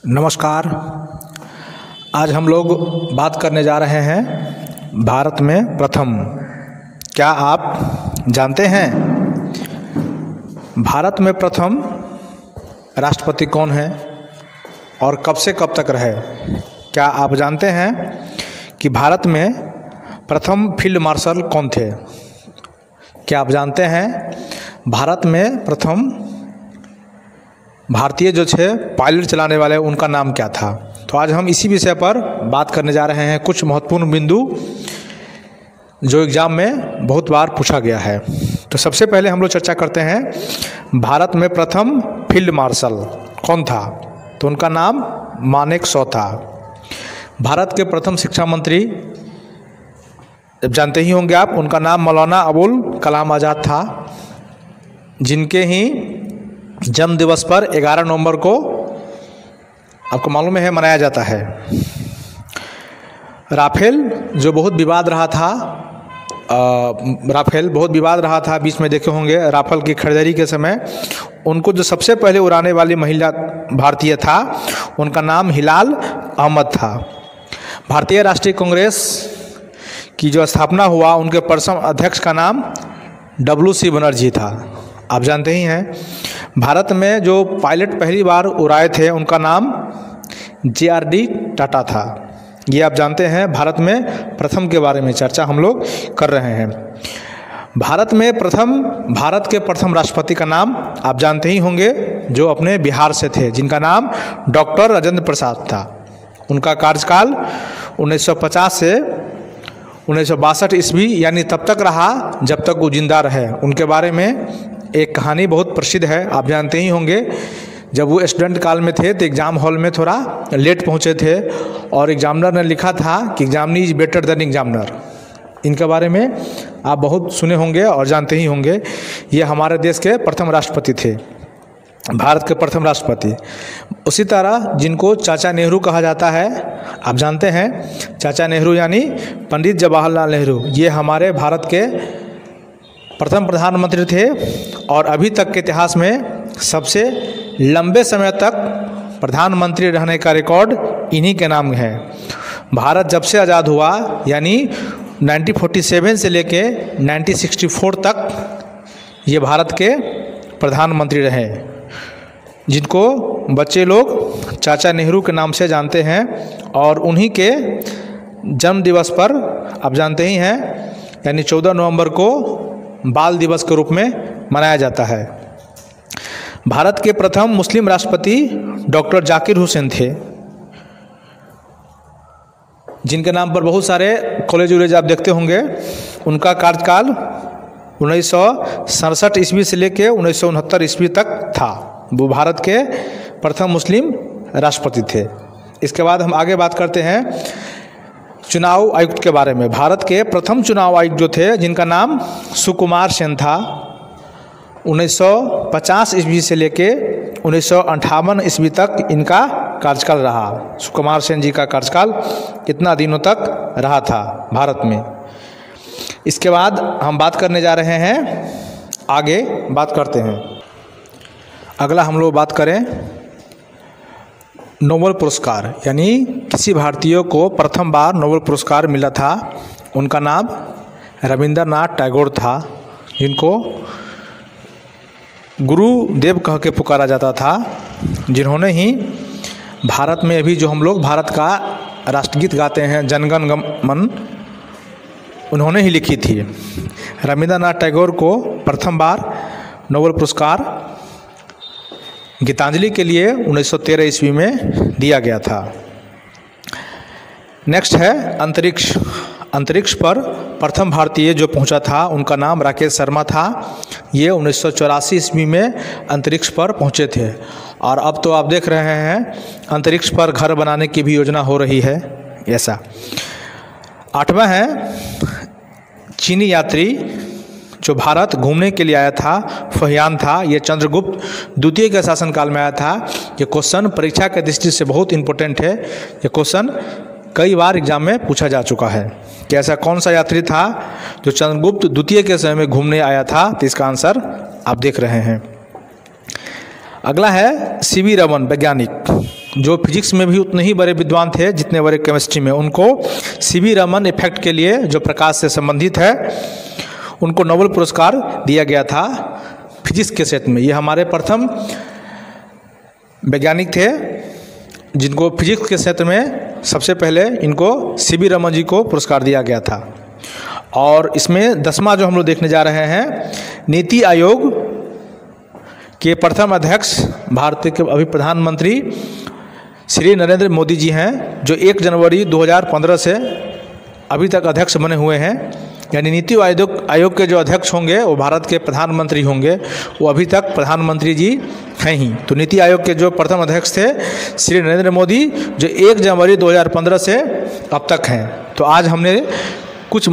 नमस्कार। आज हम लोग बात करने जा रहे हैं भारत में प्रथम। क्या आप जानते हैं भारत में प्रथम राष्ट्रपति कौन है और कब से कब तक रहे? क्या आप जानते हैं कि भारत में प्रथम फील्ड मार्शल कौन थे? क्या आप जानते हैं भारत में प्रथम भारतीय जो थे पायलट चलाने वाले उनका नाम क्या था? तो आज हम इसी विषय पर बात करने जा रहे हैं। कुछ महत्वपूर्ण बिंदु जो एग्ज़ाम में बहुत बार पूछा गया है। तो सबसे पहले हम लोग चर्चा करते हैं भारत में प्रथम फील्ड मार्शल कौन था? तो उनका नाम मानेकशॉ था। भारत के प्रथम शिक्षा मंत्री जानते ही होंगे आप, उनका नाम मौलाना अबुल कलाम आज़ाद था, जिनके ही जन्म दिवस पर 11 नवंबर को आपको मालूम है मनाया जाता है। राफेल जो बहुत विवाद रहा था, बीच में देखे होंगे राफेल की खरीदारी के समय उनको जो सबसे पहले उड़ाने वाली महिला भारतीय था उनका नाम हिलाल अहमद था। भारतीय राष्ट्रीय कांग्रेस की जो स्थापना हुआ उनके प्रथम अध्यक्ष का नाम WC बनर्जी था। आप जानते ही हैं भारत में जो पायलट पहली बार उड़ाए थे उनका नाम JRD टाटा था। ये आप जानते हैं भारत में प्रथम के बारे में चर्चा हम लोग कर रहे हैं। भारत के प्रथम राष्ट्रपति का नाम आप जानते ही होंगे, जो अपने बिहार से थे, जिनका नाम डॉक्टर राजेंद्र प्रसाद था। उनका कार्यकाल 1950 से 1962 ईस्वी यानी तब तक रहा जब तक वो जिंदा रहे। उनके बारे में एक कहानी बहुत प्रसिद्ध है, आप जानते ही होंगे। जब वो स्टूडेंट काल में थे तो एग्ज़ाम हॉल में थोड़ा लेट पहुंचे थे और एग्जामिनर ने लिखा था कि examinee is better than examiner. इनके बारे में आप बहुत सुने होंगे और जानते ही होंगे। ये हमारे देश के प्रथम राष्ट्रपति थे, भारत के प्रथम राष्ट्रपति। उसी तरह जिनको चाचा नेहरू कहा जाता है, आप जानते हैं चाचा नेहरू यानी पंडित जवाहरलाल नेहरू, ये हमारे भारत के प्रथम प्रधानमंत्री थे और अभी तक के इतिहास में सबसे लंबे समय तक प्रधानमंत्री रहने का रिकॉर्ड इन्हीं के नाम है। भारत जब से आज़ाद हुआ यानी 1947 से लेके 1964 तक ये भारत के प्रधानमंत्री रहे, जिनको बच्चे लोग चाचा नेहरू के नाम से जानते हैं। और उन्हीं के जन्म दिवस पर आप जानते ही हैं यानी 14 नवंबर को बाल दिवस के रूप में मनाया जाता है। भारत के प्रथम मुस्लिम राष्ट्रपति डॉक्टर जाकिर हुसैन थे, जिनके नाम पर बहुत सारे कॉलेज वॉलेज आप देखते होंगे। उनका कार्यकाल 1967 ईस्वी से लेकर 1969 ईस्वी तक था। वो भारत के प्रथम मुस्लिम राष्ट्रपति थे। इसके बाद हम आगे बात करते हैं चुनाव आयुक्त के बारे में। भारत के प्रथम चुनाव आयुक्त जो थे, जिनका नाम सुकुमार सेन था, 1950 ईस्वी से लेके 1958 ईस्वी तक इनका कार्यकाल रहा। सुकुमार सेन जी का कार्यकाल इतना दिनों तक रहा था भारत में। इसके बाद हम बात करने जा रहे हैं, आगे बात करते हैं। अगला हम लोग बात करें नोबेल पुरस्कार, यानी किसी भारतीय को प्रथम बार नोबेल पुरस्कार मिला था। उनका नाम रविंद्रनाथ टैगोर था, जिनको गुरुदेव कह के पुकारा जाता था, जिन्होंने ही भारत में अभी जो हम लोग भारत का राष्ट्रगीत गाते हैं जनगण मन, उन्होंने ही लिखी थी। रविंद्रनाथ टैगोर को प्रथम बार नोबेल पुरस्कार गीतांजलि के लिए 1913 ईस्वी में दिया गया था। नेक्स्ट है अंतरिक्ष। अंतरिक्ष पर प्रथम भारतीय जो पहुंचा था उनका नाम राकेश शर्मा था। ये 1984 ईस्वी में अंतरिक्ष पर पहुंचे थे। और अब तो आप देख रहे हैं अंतरिक्ष पर घर बनाने की भी योजना हो रही है ऐसा। 8वां है चीनी यात्री जो भारत घूमने के लिए आया था, फहियान था। ये चंद्रगुप्त द्वितीय के शासनकाल में आया था। ये क्वेश्चन परीक्षा के दृष्टि से बहुत इंपॉर्टेंट है। ये क्वेश्चन कई बार एग्जाम में पूछा जा चुका है कि ऐसा कौन सा यात्री था जो चंद्रगुप्त द्वितीय के समय में घूमने आया था। तो इसका आंसर आप देख रहे हैं। अगला है CV रमन वैज्ञानिक। जो फिजिक्स में भी उतने ही बड़े विद्वान थे जितने बड़े केमिस्ट्री में, उनको सीवी रमन इफेक्ट के लिए, जो प्रकाश से संबंधित है, उनको नोबेल पुरस्कार दिया गया था फिजिक्स के क्षेत्र में। ये हमारे प्रथम वैज्ञानिक थे जिनको फिजिक्स के क्षेत्र में सबसे पहले इनको सीवी रमन जी को पुरस्कार दिया गया था। और इसमें 10वां जो हम लोग देखने जा रहे हैं, नीति आयोग के प्रथम अध्यक्ष भारत के अभी प्रधानमंत्री श्री नरेंद्र मोदी जी हैं, जो 1 जनवरी 2015 से अभी तक अध्यक्ष बने हुए हैं। यानी नीति आयोग के जो अध्यक्ष होंगे वो भारत के प्रधानमंत्री होंगे, वो अभी तक प्रधानमंत्री जी हैं ही। तो नीति आयोग के जो प्रथम अध्यक्ष थे श्री नरेंद्र मोदी, जो 1 जनवरी 2015 से अब तक हैं। तो आज हमने कुछ